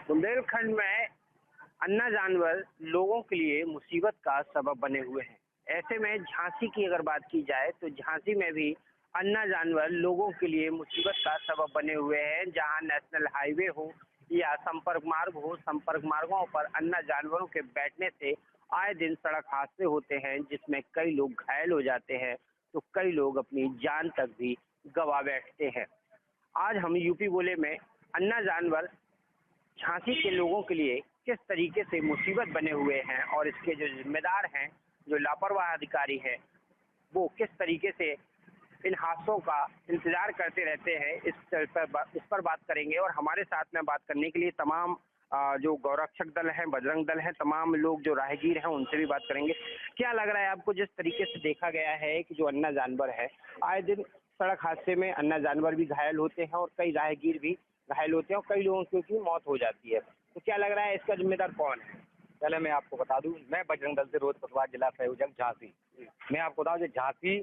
बुंदेलखंड में अन्ना जानवर लोगों के लिए मुसीबत का सबब बने हुए हैं। ऐसे में झांसी की अगर बात की जाए तो झांसी में भी अन्ना जानवर लोगों के लिए मुसीबत का सबब बने हुए हैं। जहां नेशनल हाईवे हो या संपर्क मार्ग हो, संपर्क मार्गों पर अन्ना जानवरों के बैठने से आए दिन सड़क हादसे होते हैं, जिसमें कई लोग घायल हो जाते हैं तो कई लोग अपनी जान तक भी गंवा बैठते हैं। आज हम यूपी बोले में अन्ना जानवर झांसी के लोगों के लिए किस तरीके से मुसीबत बने हुए हैं और इसके जो जिम्मेदार हैं, जो लापरवाह अधिकारी हैं, वो किस तरीके से इन हादसों का इंतजार करते रहते हैं, इस पर बात करेंगे। और हमारे साथ में बात करने के लिए तमाम जो गौरक्षक दल हैं, बजरंग दल हैं, तमाम लोग जो राहगीर हैं, उनसे भी बात करेंगे। क्या लग रहा है आपको, जिस तरीके से देखा गया है कि जो अन्ना जानवर है, आए दिन सड़क हादसे में अन्ना जानवर भी घायल होते हैं और कई राहगीर भी घायल होते हैं और कई लोगों की मौत हो जाती है, तो क्या लग रहा है इसका जिम्मेदार कौन है? पहले मैं आपको बता दूं, मैं बजरंग दल से रोज पटवार जिला संयोजक झांसी। मैं आपको बताऊं, जो झांसी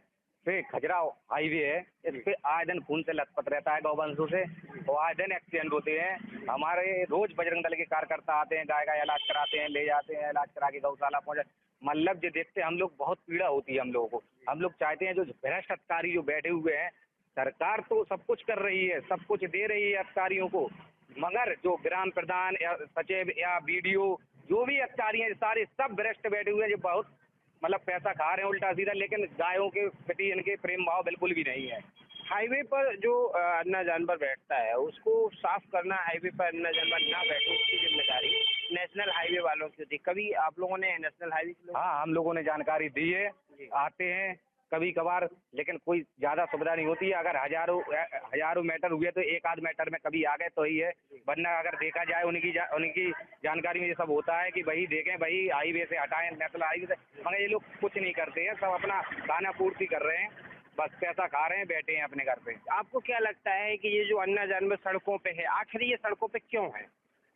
से खजुराहो हाईवे है, इस पे आए दिन खून से लथपथ रहता है गौवंशों से, और आए दिन एक्सीडेंट होते हैं। हमारे रोज बजरंग दल के कार्यकर्ता आते हैं, गाय का इलाज कराते हैं, ले जाते हैं, इलाज करा के गौशाला पहुंचे। मतलब जो देखते हैं हम लोग, बहुत पीड़ा होती है हम लोगों को। हम लोग चाहते हैं जो भ्रष्ट अधिकारी जो बैठे हुए हैं, सरकार तो सब कुछ कर रही है, सब कुछ दे रही है अधिकारियों को, मगर जो ग्राम प्रधान या सचिव या बीडीओ जो भी अधिकारी हैं, सारे सब भ्रष्ट बैठे हुए हैं, जो बहुत मतलब पैसा खा रहे हैं उल्टा सीधा, लेकिन गायों के प्रति इनके प्रेम भाव बिल्कुल भी नहीं है। हाईवे पर जो अन्ना जानवर बैठता है उसको साफ करना, हाईवे पर अन्ना जानवर ना बैठे उसकी जिम्मेदारी नेशनल हाईवे वालों की होती है। कभी आप लोगों ने नेशनल हाईवे के लोग? हाँ, हम लोगों ने जानकारी दी है, आते हैं कभी कभार, लेकिन कोई ज्यादा सुविधा नहीं होती है। अगर हजारों मीटर हुए तो एक आध मीटर में कभी आ गए तो ही है, वरना अगर देखा जाए उनकी जानकारी में ये सब होता है कि भाई देखें, भाई हाईवे से हटाएं, नेशनल हाईवे से, मगर ये लोग कुछ नहीं करते हैं, सब अपना खाना पूर्ति कर रहे हैं, बस पैसा खा रहे हैं, बैठे हैं अपने घर पे। आपको क्या लगता है कि ये जो अन्ना जानवर सड़कों पे है, आखिर ये सड़कों पे क्यों है?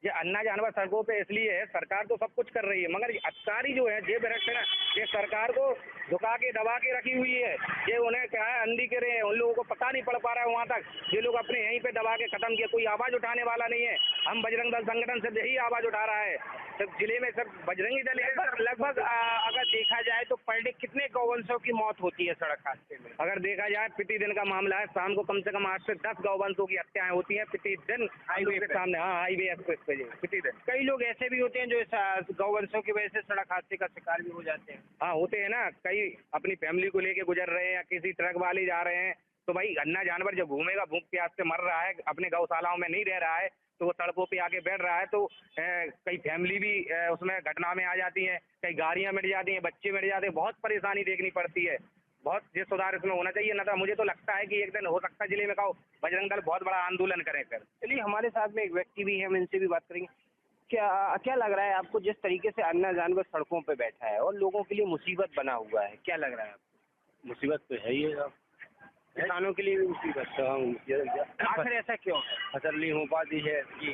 ये अन्ना जानवर सड़कों पे इसलिए है, सरकार तो सब कुछ कर रही है, मगर अधिकारी जो है जे भ्रष्ट है ना, ये सरकार को झुका के दबा के रखी हुई है। ये उन्हें क्या है, अंधी करे हैं, उन लोगों को पता नहीं पड़ पा रहा है वहाँ तक। ये लोग अपने यहीं पे दबा के खत्म किया, कोई आवाज उठाने वाला नहीं है। हम बजरंग दल संगठन से यही आवाज उठा रहा है, सब जिले में सब बजरंगी दल है। लगभग अगर देखा जाए तो पर डे कितने गौवंशों की मौत होती है सड़क हादसे में? अगर देखा जाए प्रतिदिन का मामला है, शाम को कम से कम 8 से 10 गौवंशों की हत्याएं होती हैं प्रतिदिन हाईवे के सामने। हाँ, हाईवे एक्सप्रेस पे प्रतिदिन। कई लोग ऐसे भी होते हैं जो इस गौवंशों की वजह से सड़क हादसे का शिकार भी हो जाते हैं। हाँ, होते हैं ना, कई अपनी फैमिली को लेके गुजर रहे हैं या किसी ट्रक वाले जा रहे हैं, तो भाई अन्ना जानवर जब घूमेगा, भूख प्यास से मर रहा है, अपने गौशालाओं में नहीं रह रहा है, तो वो सड़कों पे आके बैठ रहा है, तो कई फैमिली भी उसमें घटना में आ जाती है, कई गाड़ियां मिट जाती हैं, बच्चे मिट जाते हैं, बहुत परेशानी देखनी पड़ती है। बहुत ये सुधार इसमें होना चाहिए, ना तो मुझे तो लगता है कि एक दिन हो सकता है जिले में कहो बजरंग दल बहुत बड़ा आंदोलन करें फिर। चलिए, हमारे साथ में एक व्यक्ति भी है, हम इनसे भी बात करेंगे। क्या क्या लग रहा है आपको, जिस तरीके से अन्ना जानवर सड़कों पे बैठा है और लोगों के लिए मुसीबत बना हुआ है, क्या लग रहा है आपको? मुसीबत तो है ही है, किसानों के लिए भी मुसीबत। आखिर ऐसा क्यों है? फसल नहीं हो पाती है जी,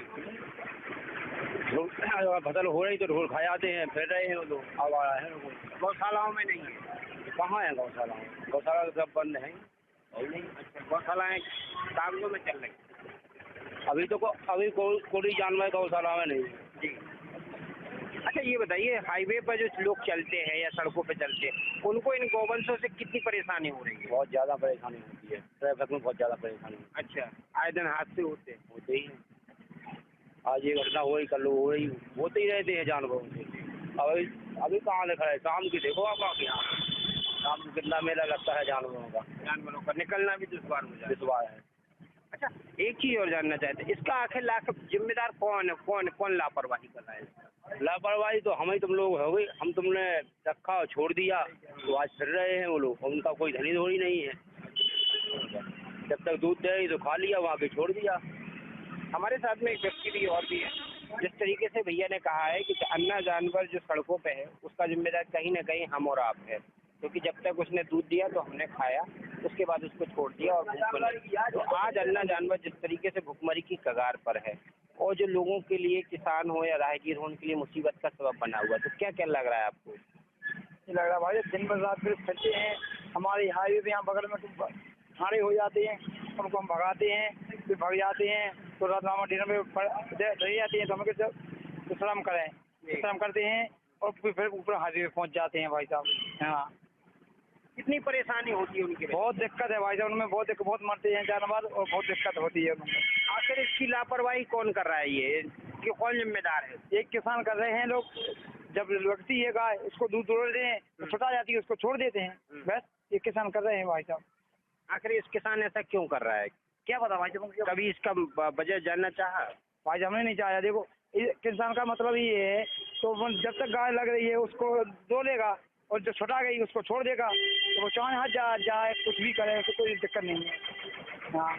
फसल हो रही तो ढोल खा जाते हैं, फिर रहे हैं वो लोग, अब आ रहे हैं। गौशालाओं में नहीं है? कहाँ है गौशाला? गौशाला तो सब बंद है ही नहीं। अच्छा, गौशालाएं कागजों में चल रही? अभी कोई जानवर गौशाला में नहीं जी। अच्छा, ये बताइए, हाईवे पर जो लोग चलते हैं या सड़कों पे चलते हैं, उनको इन गौवंशों से कितनी परेशानी हो रही है? बहुत ज़्यादा परेशानी होती है, ट्रैफिक में बहुत ज़्यादा परेशानी होती है। अच्छा, आए दिन हादसे होते ही हैं। आज ये घटना हो रही, कल हो रही, होते ही रहते हैं जानवरों से। अभी कहाँ लिखा है, शाम की देखो आप आके, शाम को कितना मेला लगता है जानवरों का निकलना भी दुश्वार है। अच्छा, एक चीज और जानना चाहते हैं, इसका आखिर जिम्मेदार कौन है? कौन लापरवाही कर रहा है? लापरवाही तो हम ही तुम लोग हो गई, हम तुमने रखा और छोड़ दिया, तो आज फिर रहे हैं वो लोग, उनका कोई धनी धोड़ी नहीं है। जब तक दूध दे तो खा लिया, वहाँ पे छोड़ दिया। हमारे साथ में एक व्यक्ति भी और भी है, जिस तरीके से भैया ने कहा है कि अन्ना जानवर जो सड़कों पे है उसका जिम्मेदार कहीं ना कहीं हम और आप है, क्योंकि जब तक उसने दूध दिया तो हमने खाया, उसके बाद उसको छोड़ दिया और भूखमरी। तो आज अन्ना जानवर जिस तरीके से भूखमरी की कगार पर है और जो लोगों के लिए, किसान हो या राहगीर हो, उनके लिए मुसीबत का सबब बना हुआ, तो क्या क्या लग रहा है आपको? लग रहा है भाई, दिन भर रात फिर चलते हैं, हमारे हाईवे पे यहाँ बगल में थाने हो जाते हैं, उनको हम भगाते हैं, फिर भग जाते हैं, तो रात में हम डिनर में रह जाती है, तो हम विश्राम करें, विश्राम करते हैं और फिर ऊपर हाईवे पे पहुंच जाते हैं भाई साहब। हाँ, कितनी परेशानी होती है उनके लिए? बहुत दिक्कत है भाई साहब, उनमें बहुत मरते हैं जानवर और बहुत दिक्कत होती है उनमें। आखिर इसकी लापरवाही कौन कर रहा है? ये कौन जिम्मेदार है? एक किसान कर रहे हैं लोग, जब लगती है गाय उसको दूध दौड़ देते हैं तो छुटा जाती है, उसको छोड़ देते हैं, बस ये किसान कर रहे हैं भाई साहब। आखिर इस किसान ऐसा क्यों कर रहा है? क्या पता भाई साहब, कभी इसका वजह जानना चाहा? भाई साहब हमने नहीं चाहा। देखो किसान का मतलब ये है, तो वो जब तक गाय लग रही है उसको दो लेगा और जो छुटा गई उसको छोड़ देगा, तो वो चाहे हाथ जाए कुछ भी करे, तो कोई दिक्कत नहीं है। हाँ,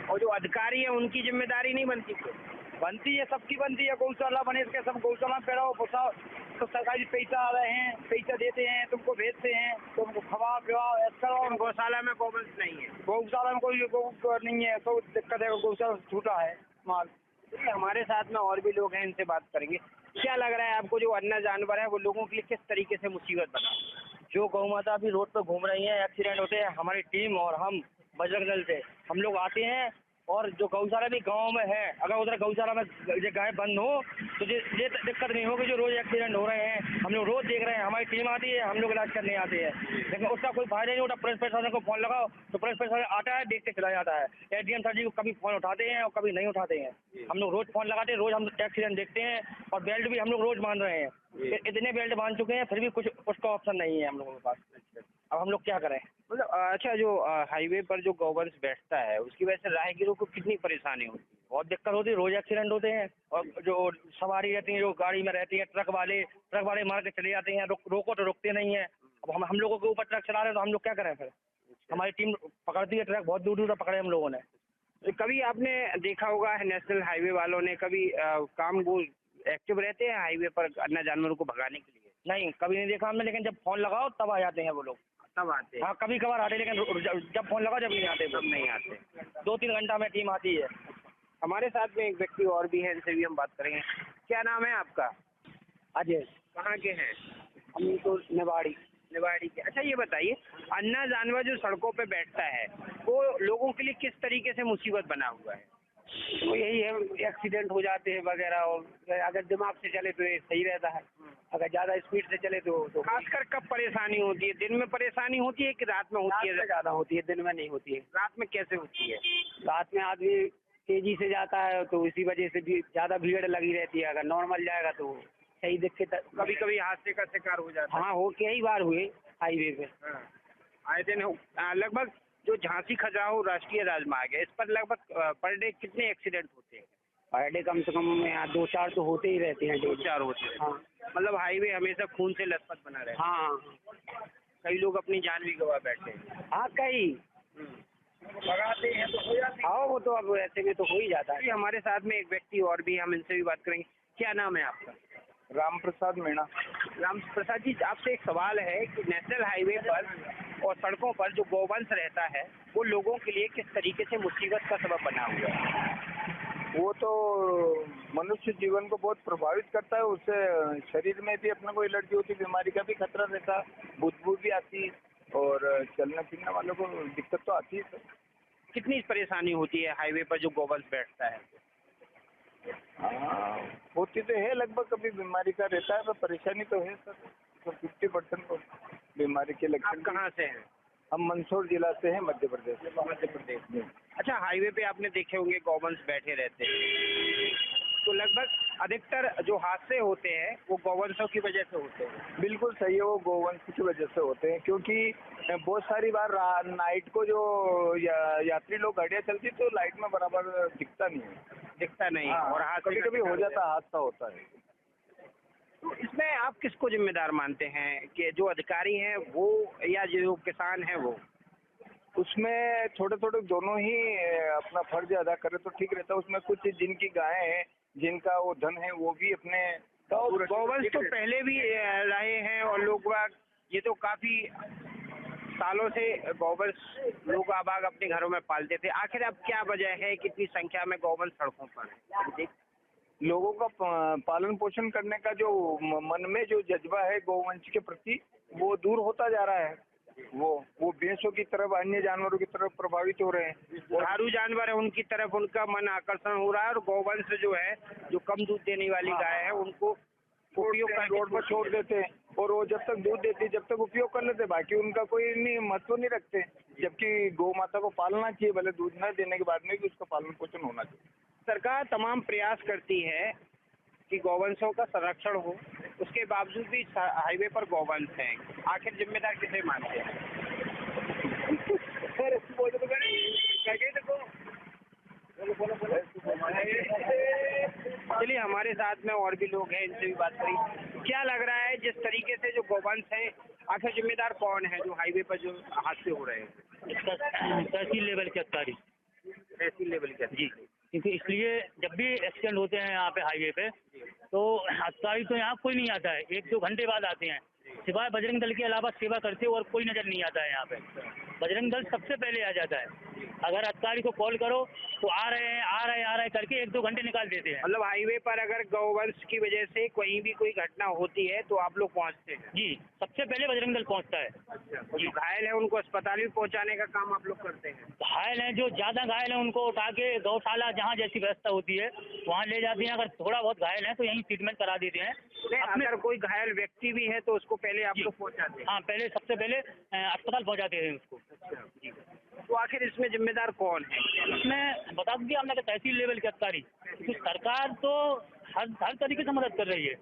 और जो अधिकारी है उनकी जिम्मेदारी नहीं बनती क्यों? बनती है, सबकी बनती है। गौशाला बने इसके, सब गौशाला में पैराओ पोसाओ, तो सरकारी पैसा आ रहे हैं, पैसा देते हैं, तुमको भेजते हैं, तुमको खवाओ पिवाओ ऐसा करो। गौशाला में गौवंश नहीं है? गौशाला में कोई गौ नहीं है, तो दिक्कत है, गौशाला छूटा है माल। हमारे साथ में और भी लोग हैं, इनसे बात करेंगे। क्या लग रहा है आपको, जो अन्य जानवर है वो लोगों के लिए किस तरीके से मुसीबत बना? जो गौ माता अभी रोड पर घूम रही है, एक्सीडेंट होते हैं, हमारी टीम और हम बजरंग दल से हम लोग आते हैं, और जो गौशाला भी गांव में है, अगर उधर गौशाला में ये गाय बंद हो तो ये दिक्कत नहीं होगी जो रोज एक्सीडेंट हो रहे हैं। हम लोग रोज देख रहे हैं, हमारी टीम आती है, हम लोग इलाज करने आते हैं, लेकिन उसका कोई फायदा नहीं होता। पुलिस प्रशासन को फोन लगाओ तो पुलिस प्रशासन आता है, देख के चला जाता है। एडीएम सर जी को कभी फोन उठाते हैं और कभी नहीं उठाते हैं। हम लोग रोज फोन लगाते हैं, रोज हम एक्सीडेंट देखते हैं, और बेल्ट भी हम लोग रोज बांध रहे हैं। इतने बेल्ट बांध चुके हैं, फिर भी कुछ उसका ऑप्शन नहीं है हम लोगों के पास। अब हम लोग क्या करें? मतलब अच्छा, जो हाईवे पर जो गौवंश बैठता है उसकी वजह से राहगीरों को कितनी परेशानी होती है? बहुत दिक्कत होती है, रोज एक्सीडेंट होते हैं। और जो सवारी रहती है, जो गाड़ी में रहती है, ट्रक वाले मार के चले जाते हैं, रोको तो रुकते नहीं है। अब हम लोगों के ऊपर ट्रक चला रहे हैं तो हम लोग क्या करें फिर? हमारी टीम पकड़ती है ट्रक, बहुत दूर दूर तक पकड़े हम लोगों ने। तो कभी आपने देखा होगा नेशनल हाईवे वालों ने कभी काम वो एक्टिव रहते हैं हाईवे पर अन्य जानवरों को भगाने के लिए? नहीं, कभी नहीं देखा हमने, लेकिन जब फोन लगाओ तब आ जाते हैं वो लोग। तब आते हैं? हाँ, कभी कभार आते, लेकिन जब फोन लगाओ जब नहीं आते, तब नहीं आते। 2-3 घंटा में टीम आती है। हमारे साथ में एक व्यक्ति और भी है, इनसे भी हम बात करेंगे। क्या नाम है आपका? अजय, कहाँ के हैं? हम तो निवाड़ी के। अच्छा, ये बताइए, अन्य जानवर जो सड़कों पे बैठता है वो लोगों के लिए किस तरीके से मुसीबत बना हुआ है? तो यही है, एक्सीडेंट हो जाते हैं वगैरह, और अगर दिमाग से चले तो ये सही रहता है, अगर ज़्यादा स्पीड से चले तो खासकर कब परेशानी होती है? दिन में परेशानी होती है कि रात में होती है? ज़्यादा होती है, दिन में नहीं होती है। रात में कैसे होती है? रात में आदमी तेजी से जाता है तो इसी वजह से भी ज़्यादा भीड़ लगी रहती है। अगर नॉर्मल जाएगा तो सही दिक्कत। कभी कभी हादसे का शिकार हो जाता है? हाँ, हो कई बार हुए हाईवे पे। हाँ। आए दिन लगभग जो झांसी खजुराहो राष्ट्रीय राजमार्ग है, इस पर लगभग पर डे कितने एक्सीडेंट होते हैं? पर डे कम से कम यहाँ 2-4 तो होते ही रहते हैं। 2-4 होते हैं? हाँ मतलब हाईवे हमेशा खून से लथपथ बना रहता है। हाँ कई लोग अपनी जान भी गंवा बैठे हैं। हाँ, कई भगाते हैं तो हो जाती है। हाँ, वो तो अब ऐसे में तो हो ही जाता है। जी, हमारे साथ में एक व्यक्ति और भी, हम इनसे भी बात करेंगे। क्या नाम है आपका? राम प्रसाद मीणा। राम प्रसाद जी, आपसे एक सवाल है कि नेशनल हाईवे पर और सड़कों पर जो गौवंश रहता है वो लोगों के लिए किस तरीके से मुसीबत का सबब बना हुआ है? वो तो मनुष्य जीवन को बहुत प्रभावित करता है, उससे शरीर में भी अपने को एलर्जी होती, बीमारी का भी खतरा रहता, बुदबू भी आती, और चलने फिरने वालों को दिक्कत तो आती है सर। कितनी परेशानी होती है हाईवे पर जो गौवंश बैठता है? हाँ, होती तो है, लगभग कभी बीमारी का रहता है, तो परेशानी तो है सर। तो 50% तो बीमारी के आप लक्षण। कहाँ से हैं? हम मंदसौर जिला से हैं, मध्य प्रदेश। मध्य प्रदेश में। अच्छा, हाईवे पे आपने देखे होंगे गौवंश बैठे रहते हैं, तो लगभग अधिकतर जो हादसे होते हैं वो गौवंशों की वजह से होते हैं। बिल्कुल सही है, वो गोवंश की वजह से होते हैं, क्योंकि बहुत सारी बार नाइट को जो यात्री लोग गाड़ियाँ चलती तो लाइट में बराबर दिखता नहीं है। हाँ, और कभी कभी हो जाता, हादसा होता है। तो इसमें आप किसको जिम्मेदार मानते हैं, कि जो अधिकारी हैं वो या जो किसान हैं वो? उसमें थोड़े थोड़े दोनों ही अपना फर्ज अदा करे तो ठीक रहता है। उसमें कुछ जिनकी गायें हैं, जिनका वो धन है, वो भी अपने गौवंश तो पहले भी रहे हैं, और लोग ये तो काफी सालों से गौवंश लोग आबाग अपने घरों में पालते थे। आखिर अब क्या वजह है कि इतनी संख्या में गौवंश सड़कों पर है? लोगों का पालन पोषण करने का जो मन में जो जज्बा है गौवंश के प्रति, वो दूर होता जा रहा है। वो भैंसों की तरफ, अन्य जानवरों की तरफ प्रभावित हो रहे हैं। दुधारू जानवर है उनकी तरफ उनका मन आकर्षण हो रहा है, और गौवंश जो है, जो कम दूध देने वाली गाय है, उनको उपयोग करके रोड पर छोड़ देते हैं, और वो जब तक दूध देती है जब तक उपयोग कर लेते हैं, बाकी उनका कोई नहीं महत्व नहीं रखते। जबकि गौ माता को पालना चाहिए, भले दूध न देने के बाद में भी उसका पालन पोषण होना चाहिए। सरकार तमाम प्रयास करती है कि गौवंशों का संरक्षण हो, उसके बावजूद भी हाईवे पर गौवंश हैं। आखिर जिम्मेदार किसे मानते हैं? चलिए, हमारे साथ में और भी लोग हैं, इनसे भी बात करें। क्या लग रहा है जिस तरीके से जो गौवंश हैं, आखिर जिम्मेदार कौन है जो हाईवे पर जो हादसे हो रहे हैं? तहसील लेवल के अधिकारी। तहसील लेवल के जी, क्योंकि इसलिए जब भी एक्सीडेंट होते हैं यहाँ पे हाईवे पे, तो अधिकारी तो यहाँ कोई नहीं आता है, 1-2 घंटे बाद आते हैं। सिवाय बजरंग दल के अलावा सेवा करते और कोई नजर नहीं आता है यहाँ पे। बजरंग दल सबसे पहले आ जाता है। अगर अधिकारी को कॉल करो तो आ रहे हैं करके 1-2 घंटे निकाल देते हैं। मतलब हाईवे पर अगर गौवंश की वजह से कहीं भी कोई घटना होती है तो आप लोग पहुँचते हैं? जी, सबसे पहले बजरंग दल पहुँचता है। और जो घायल है उनको अस्पताल भी पहुँचाने का काम आप लोग करते हैं? घायल हैं, जो ज़्यादा घायल हैं उनको उठा के गौशाला जहाँ जैसी व्यवस्था होती है वहाँ ले जाते हैं। अगर थोड़ा बहुत घायल है तो यहीं ट्रीटमेंट करा देते हैं। अगर कोई घायल व्यक्ति भी है तो उसको पहले आप लोग पहुँचाते हैं? हाँ, सबसे पहले अस्पताल पहुँचाते हैं उसको। जी। तो आखिर इसमें जिम्मेदार कौन है? इसमें बता दिया हमने कि तहसील लेवल के अधिकारी। तो सरकार तो हर तरीके से मदद कर रही है,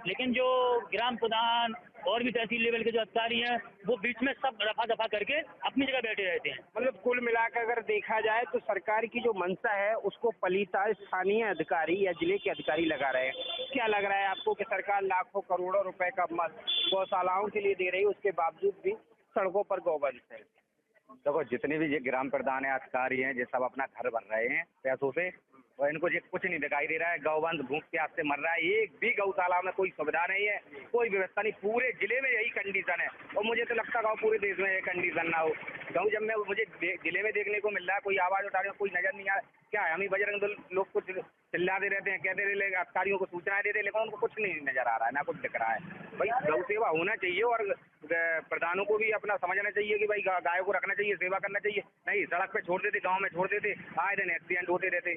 लेकिन जो ग्राम प्रधान और भी तहसील लेवल के जो अधिकारी हैं वो बीच में सब रफा दफा करके अपनी जगह बैठे रहते हैं। मतलब कुल मिलाकर अगर देखा जाए तो सरकार की जो मंशा है उसको पलीता स्थानीय अधिकारी या जिले के अधिकारी लगा रहे हैं। क्या लग रहा है आपको कि सरकार लाखों करोड़ों रुपए का मद गौशालाओं के लिए दे रही है, उसके बावजूद भी सड़कों पर गौवंश है? देखो, जितने भी ये ग्राम प्रधान है, अधिकारी हैं, ये सब अपना घर भर रहे हैं पैसों से, और इनको ये कुछ नहीं दिखाई दे रहा है। गौवंश भूख प्यास से मर रहा है। एक भी गौशाला में कोई सुविधा नहीं है, कोई व्यवस्था नहीं। पूरे जिले में यही कंडीशन है, और मुझे तो लगता है पूरे देश में ये कंडीशन ना हो। गौ जब मैं मुझे जिले में देखने को मिल रहा है, कोई आवाज उठा रहे हो, कोई नजर नहीं आ रहा। क्या है, हम ही बजरंग दल लोग कुछ चिल्लाते रहते हैं, कहते रहते अधिकारियों को सूचनाएं देते, लेकिन उनको कुछ नहीं नजर आ रहा है, ना कुछ दिख रहा है। भाई गौ सेवा होना चाहिए, और प्रधानों को भी अपना समझना चाहिए कि भाई गाय को रखना चाहिए, सेवा करना चाहिए। नहीं, सड़क पे छोड़ देते, गाँव में छोड़ देते, आए दिन एक्सीडेंट होते रहते।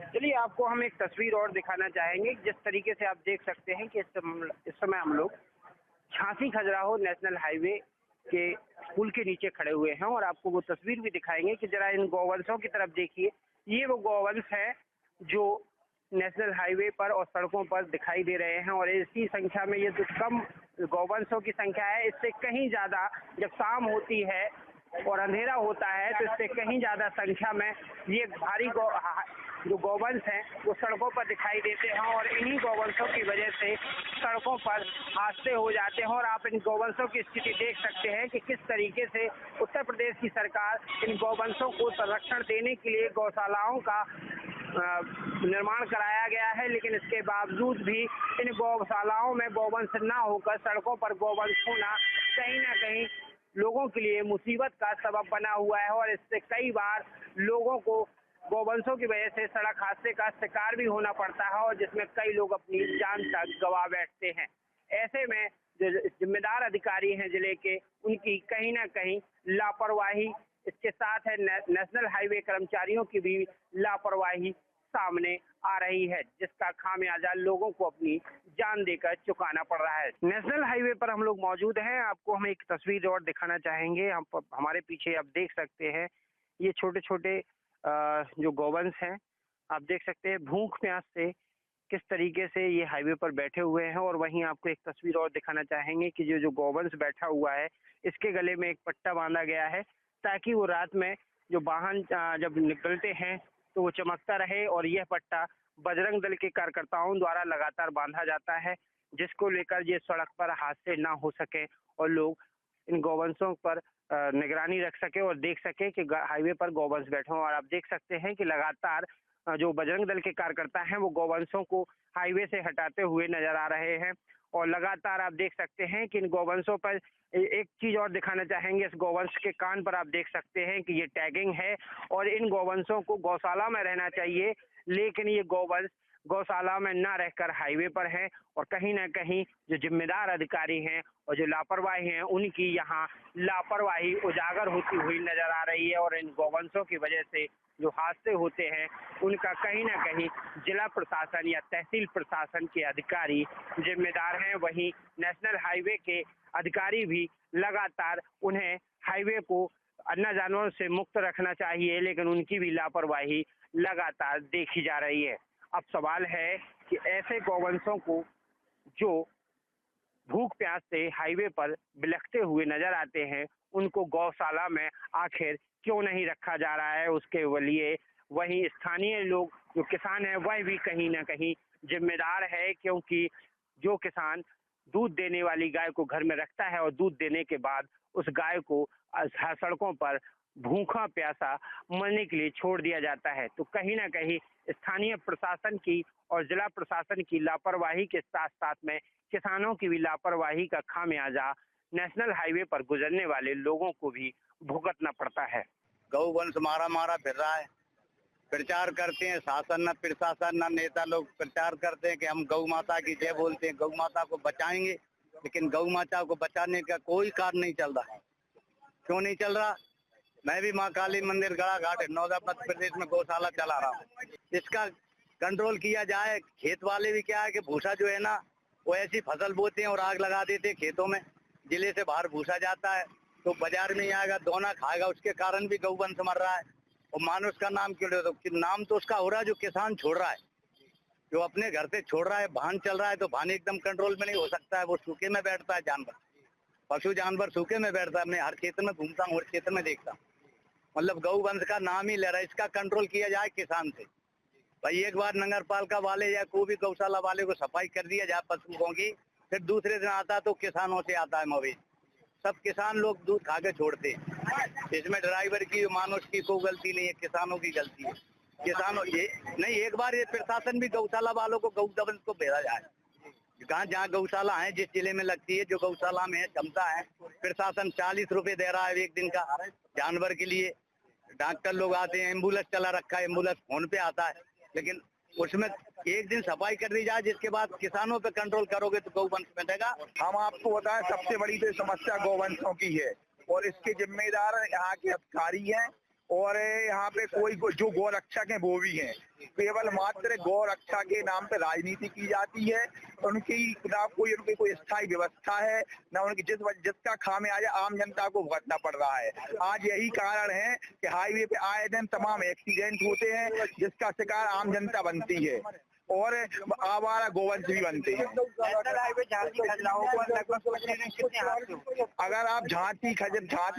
चलिए, आपको हम एक तस्वीर और दिखाना चाहेंगे। जिस तरीके से आप देख सकते हैं कि इस समय हम लोग झांसी खजुराहो नेशनल हाईवे के पुल के नीचे खड़े हुए हैं, और आपको वो तस्वीर भी दिखाएंगे कि जरा इन गौवंशों की तरफ देखिए। ये वो गौवंश है जो नेशनल हाईवे पर और सड़कों पर दिखाई दे रहे हैं, और इसी संख्या में ये जो कम गौवंशों की संख्या है, इससे कहीं ज़्यादा जब शाम होती है और अंधेरा होता है तो इससे कहीं ज़्यादा संख्या में ये भारी जो गौवंश हैं वो सड़कों पर दिखाई देते हैं, और इन्हीं गौवंशों की वजह से सड़कों पर हादसे हो जाते हैं। और आप इन गौवंशों की स्थिति देख सकते हैं कि किस तरीके से उत्तर प्रदेश की सरकार इन गौवंशों को संरक्षण देने के लिए गौशालाओं का निर्माण कराया गया है, लेकिन इसके बावजूद भी इन गौशालाओं में गौवंश ना होकर सड़कों पर गौवंश होना कहीं ना कहीं लोगों के लिए मुसीबत का सबब बना हुआ है, और इससे कई बार लोगों को गौवंशों की वजह से सड़क हादसे का शिकार भी होना पड़ता है, और जिसमें कई लोग अपनी जान तक गंवा बैठते हैं। ऐसे में जो जिम्मेदार अधिकारी हैं जिले के, उनकी कहीं ना कहीं लापरवाही, इसके साथ है नेशनल हाईवे कर्मचारियों की भी लापरवाही सामने आ रही है, जिसका खामियाजा लोगों को अपनी जान देकर चुकाना पड़ रहा है। नेशनल हाईवे पर हम लोग मौजूद हैं। आपको हम एक तस्वीर और दिखाना चाहेंगे। हमारे पीछे आप देख सकते हैं ये छोटे छोटे जो गौवंश हैं, आप देख सकते हैं भूख प्यास से किस तरीके से ये हाईवे पर बैठे हुए हैं। और वहीं आपको एक तस्वीर और दिखाना चाहेंगे कि जो गौवंश बैठा हुआ है, इसके गले में एक पट्टा बांधा गया है, ताकि वो रात में जो वाहन जब निकलते हैं तो वो चमकता रहे। और यह पट्टा बजरंग दल के कार्यकर्ताओं द्वारा लगातार बांधा जाता है, जिसको लेकर ये सड़क पर हादसे ना हो सके और लोग इन गौवंशों पर निगरानी रख सके और देख सके कि हाईवे पर गौवंश बैठे हों। और आप देख सकते हैं कि लगातार जो बजरंग दल के कार्यकर्ता हैं वो गौवंशों को हाईवे से हटाते हुए नजर आ रहे हैं, और लगातार आप देख सकते हैं कि इन गौवंशों पर एक चीज और दिखाना चाहेंगे। इस गौवंश के कान पर आप देख सकते हैं कि ये टैगिंग है, और इन गौवंशों को गौशाला में रहना चाहिए, लेकिन ये गौवंश गौशाला में न रहकर हाईवे पर हैं और कहीं ना कहीं जो जिम्मेदार अधिकारी हैं और जो लापरवाही हैं उनकी यहाँ लापरवाही उजागर होती हुई नजर आ रही है। और इन गौवंशों की वजह से जो हादसे होते हैं उनका कहीं ना कहीं जिला प्रशासन या तहसील प्रशासन के अधिकारी जिम्मेदार हैं। वहीं नेशनल हाईवे के अधिकारी भी लगातार उन्हें हाईवे को अन्य जानवरों से मुक्त रखना चाहिए, लेकिन उनकी भी लापरवाही लगातार देखी जा रही है। अब सवाल है कि ऐसे गौवंशों को जो भूख प्यास से हाईवे पर बिलखते हुए नजर आते हैं उनको गौशाला में आखिर क्यों नहीं रखा जा रहा है, उसके लिए वहीं स्थानीय लोग जो किसान हैं वह भी कहीं ना कहीं जिम्मेदार है। क्योंकि जो किसान दूध देने वाली गाय को घर में रखता है और दूध देने के बाद उस गाय को सड़कों पर भूखा प्यासा मरने के लिए छोड़ दिया जाता है, तो कहीं ना कहीं स्थानीय प्रशासन की और जिला प्रशासन की लापरवाही के साथ साथ में किसानों की भी लापरवाही का खामियाजा नेशनल हाईवे पर गुजरने वाले लोगों को भी भुगतना पड़ता है। गौवंश मारा फिर रहा है। प्रचार करते हैं शासन न प्रशासन न नेता लोग प्रचार करते हैं कि हम गौ माता की जय बोलते हैं, गौ माता को बचाएंगे, लेकिन गौ माता को बचाने का कोई कार्य नहीं चल रहा। क्यों नहीं चल रहा? मैं भी माँ काली मंदिर गड़ा घाट नौदा मध्य प्रदेश में गौशाला चला रहा हूँ। इसका कंट्रोल किया जाए। खेत वाले भी क्या है कि भूसा जो है ना वो ऐसी फसल बोते हैं और आग लगा देते हैं खेतों में, जिले से बाहर भूसा जाता है तो बाजार में ही आएगा, दोना खाएगा, उसके कारण भी गौवंश मर रहा है। और मानुष का नाम क्यों ले? तो नाम तो उसका हो रहा है जो किसान छोड़ रहा है, जो अपने घर से छोड़ रहा है। वाहन चल रहा है तो वाहन एकदम कंट्रोल में नहीं हो सकता है, वो सूखे में बैठता है जानवर, पशु जानवर सूखे में बैठता है। मैं हर क्षेत्र में घूमता हूँ, हर क्षेत्र में देखता हूँ, मतलब गौवंश का नाम ही ले रहा है। इसका कंट्रोल किया जाए किसान से। भाई एक बार नगर पालिका वाले या कोई भी गौशाला वाले को सफाई कर दिया जाए पशुओं की, फिर दूसरे दिन आता तो किसानों से आता है मवेशी। सब किसान लोग दूध खा के छोड़ते हैं। इसमें ड्राइवर की मानुष की कोई गलती नहीं है, किसानों की गलती है। किसानों ये नहीं, एक बार ये प्रशासन भी गौशाला वालों को गौवंश को भेजा जाए। जहाँ गौशाला है, जिस जिले में लगती है, जो गौशाला में क्षमता है, प्रशासन 40 रुपए दे रहा है एक दिन का जानवर के लिए। डॉक्टर लोग आते हैं, एम्बुलेंस चला रखा है, एम्बुलेंस फोन पे आता है, लेकिन उसमें एक दिन सफाई कर दी जाए, जिसके बाद किसानों पे कंट्रोल करोगे तो गौवंश मिटेगा। हम आपको बताएं सबसे बड़ी तो समस्या गौवंशों की है और इसके जिम्मेदार यहाँ के अधिकारी हैं और यहाँ पे कोई जो गौ रक्षक हैं वो भी हैं। केवल मात्र गौ रक्षा के नाम पे राजनीति की जाती है। उनकी ना उनकी कोई स्थायी व्यवस्था है, ना उनकी जिसका खामियाजा आम जनता को भुगतना पड़ रहा है। आज यही कारण है कि हाईवे पे आए दिन तमाम एक्सीडेंट होते हैं, जिसका शिकार आम जनता बनती है और आवारा गोवंश भी बनते हैं। अगर आप झांसी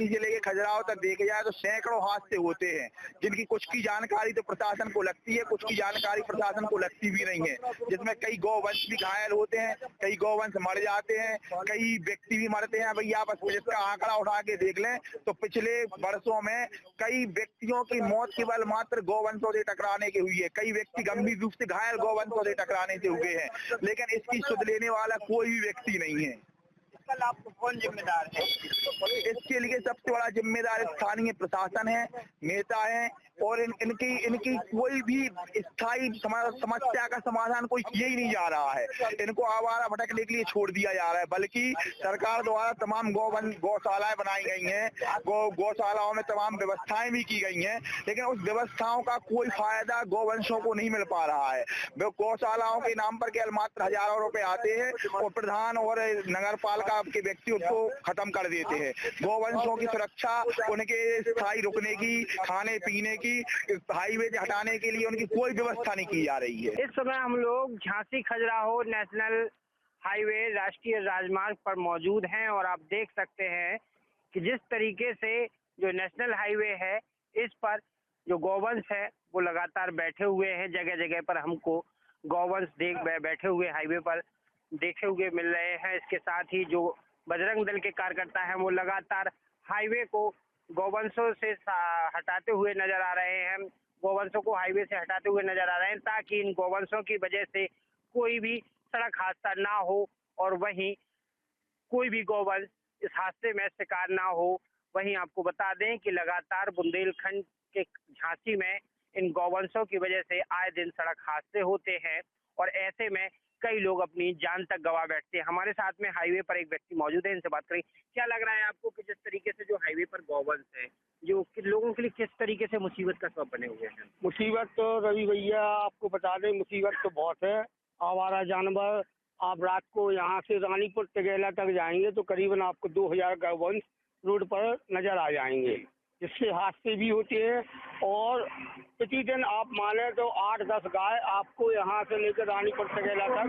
से लेके खजुराहो तक देखे जाए तो सैकड़ों हादसे होते हैं, जिनकी कुछ की जानकारी तो प्रशासन को लगती है, कुछ की जानकारी प्रशासन को लगती भी नहीं है, जिसमें कई गौवंश भी घायल होते हैं, कई गौवंश मर जाते हैं, कई व्यक्ति भी मरते हैं। भैया बस इसका आंकड़ा उठा के देख लें तो पिछले वर्षों में कई व्यक्तियों की मौत केवल मात्र गौवंशों से टकराने की हुई है। कई व्यक्ति गंभीर रूप से घायल गौवंशों से टकराने से हुए हैं, लेकिन इसकी सुध लेने वाला कोई भी व्यक्ति नहीं है। आपको कौन जिम्मेदार है? इसके लिए सबसे बड़ा जिम्मेदार स्थानीय प्रशासन है, नेता है और इनकी कोई भी स्थायी समस्या का समाधान कोई किया ही नहीं जा रहा है। इनको आवारा भटकने के लिए छोड़ दिया जा रहा है, बल्कि सरकार द्वारा तमाम गौशालाएं बनाई गई हैं, गौशालाओं में तमाम व्यवस्थाएं भी की गई हैं, लेकिन उस व्यवस्थाओं का कोई फायदा गौवंशों को नहीं मिल पा रहा है। गौशालाओं के नाम पर केवल मात्र हजारों रुपए आते हैं और प्रधान और नगर पालिका के व्यक्ति उसको खत्म कर देते हैं। गौवंशों की सुरक्षा, उनके स्थायी रुकने की, खाने पीने की, हाईवे से हटाने के लिए उनकी कोई व्यवस्था नहीं की जा रही है। इस समय हम लोग झांसी खजुराहो नेशनल हाईवे राष्ट्रीय राजमार्ग पर मौजूद हैं और आप देख सकते हैं कि जिस तरीके से जो नेशनल हाईवे है इस पर जो गौवंश है वो लगातार बैठे हुए हैं। जगह जगह पर हमको गौवंश बैठे हुए हाईवे पर देखे हुए मिल रहे हैं। इसके साथ ही जो बजरंग दल के कार्यकर्ता हैं वो लगातार हाईवे को गौवंशों से हटाते हुए नजर आ रहे हैं, गौवंशों को हाईवे से हटाते हुए नजर आ रहे हैं, ताकि इन गौवंशों की वजह से कोई भी सड़क हादसा ना हो और वहीं कोई भी गौवंश इस हादसे में शिकार ना हो। वहीं आपको बता दें कि लगातार बुंदेलखंड के झांसी में इन गौवंशों की वजह से आए दिन सड़क हादसे होते हैं। और ऐसे में कई लोग अपनी जान तक गवा बैठते हैं। हमारे साथ में हाईवे पर एक व्यक्ति मौजूद है, इनसे बात करें। क्या लग रहा है आपको कि जिस तरीके से जो हाईवे पर गौवंश है, जो लोगों के लिए किस तरीके से मुसीबत का सबब बने हुए हैं? मुसीबत तो रवि भैया आपको बता दें, मुसीबत तो बहुत है। आवारा जानवर, आप रात को यहाँ से रानीपुर तगेला तक जाएंगे तो करीबन आपको 2000 गौवंश रोड पर नजर आ जाएंगे, जिससे हादसे भी होते हैं। और प्रतिदिन आप माने तो 8-10 गाय आपको यहाँ से लेकर रानीपुर तगेला तक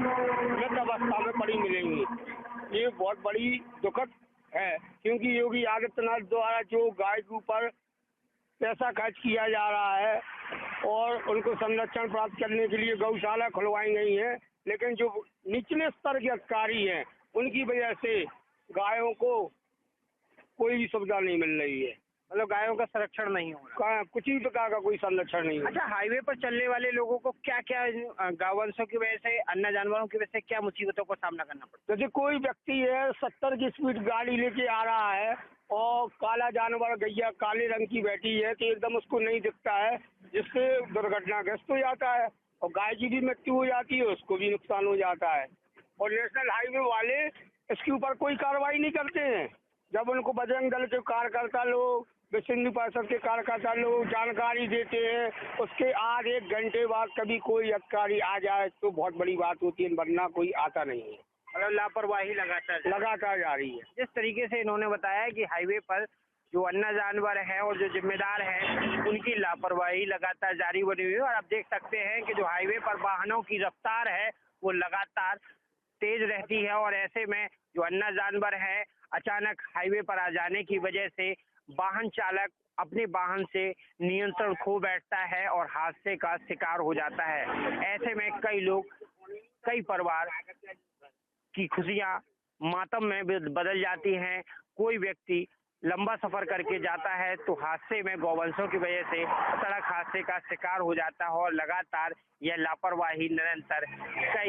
मृत अवस्था में पड़ी मिलेंगी। ये बहुत बड़ी दुखद है, क्योंकि योगी आदित्यनाथ द्वारा जो गाय के ऊपर पैसा खर्च किया जा रहा है और उनको संरक्षण प्राप्त करने के लिए गौशाला खुलवाई गई है, लेकिन जो निचले स्तर के अधिकारी हैं उनकी वजह से गायों को कोई भी सुविधा नहीं मिल रही है। मतलब गायों का संरक्षण नहीं हो रहा, कुछ ही प्रकार का कोई संरक्षण नहीं है। अच्छा, हाईवे पर चलने वाले लोगों को क्या क्या गौवंशों की वजह से, अन्य जानवरों की वजह से क्या मुसीबतों का सामना करना पड़ता है? जैसे कोई व्यक्ति है 70 की स्पीड गाड़ी लेके आ रहा है और काला जानवर गैया काले रंग की बैठी है तो एकदम उसको नहीं दिखता है, जिससे दुर्घटनाग्रस्त हो जाता है और गाय की भी मृत्यु हो जाती है, उसको भी नुकसान हो जाता है। और नेशनल हाईवे वाले इसके ऊपर कोई कार्रवाई नहीं करते हैं। जब उनको बजरंग दल के कार्यकर्ता लोग, विश्व हिंदू परिषद के कार्यकर्ता लोग जानकारी देते हैं, उसके आध एक घंटे बाद कभी कोई अधिकारी आ जाए तो बहुत बड़ी बात होती है, वरना कोई आता नहीं है। मतलब लापरवाही लगातार जा रही है। जिस तरीके से इन्होंने बताया कि हाईवे पर जो अन्य जानवर हैं और जो जिम्मेदार हैं उनकी लापरवाही लगातार जारी बनी हुई है। और आप देख सकते हैं कि जो हाईवे पर वाहनों की रफ्तार है वो लगातार तेज रहती है और ऐसे में जो अन्य जानवर हैं अचानक हाईवे पर आ जाने की वजह से वाहन चालक अपने वाहन से नियंत्रण खो बैठता है और हादसे का शिकार हो जाता है। ऐसे में कई लोग, कई परिवार की खुशियां मातम में बदल जाती हैं। कोई व्यक्ति लंबा सफर करके जाता है तो हादसे में गौवंशों की वजह से सड़क हादसे का शिकार हो जाता है और लगातार यह लापरवाही निरंतर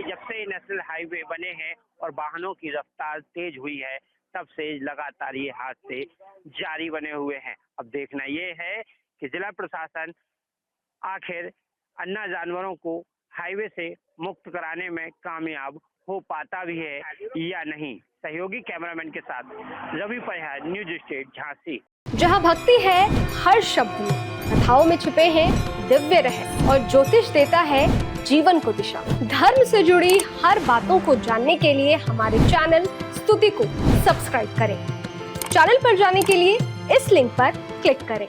जब से नेशनल हाईवे बने हैं और वाहनों की रफ्तार तेज हुई है तब से लगातार ये हादसे जारी बने हुए हैं। अब देखना ये है कि जिला प्रशासन आखिर अन्य जानवरों को हाईवे से मुक्त कराने में कामयाब हो पाता भी है या नहीं। सहयोगी कैमरामैन के साथ रवि परिहार, न्यूज स्टेट, झांसी। जहां भक्ति है हर शब्द में, कथाओं में छुपे हैं दिव्य रहस्य और ज्योतिष देता है जीवन को दिशा। धर्म से जुड़ी हर बातों को जानने के लिए हमारे चैनल स्तुति को सब्सक्राइब करें। चैनल पर जाने के लिए इस लिंक पर क्लिक करें।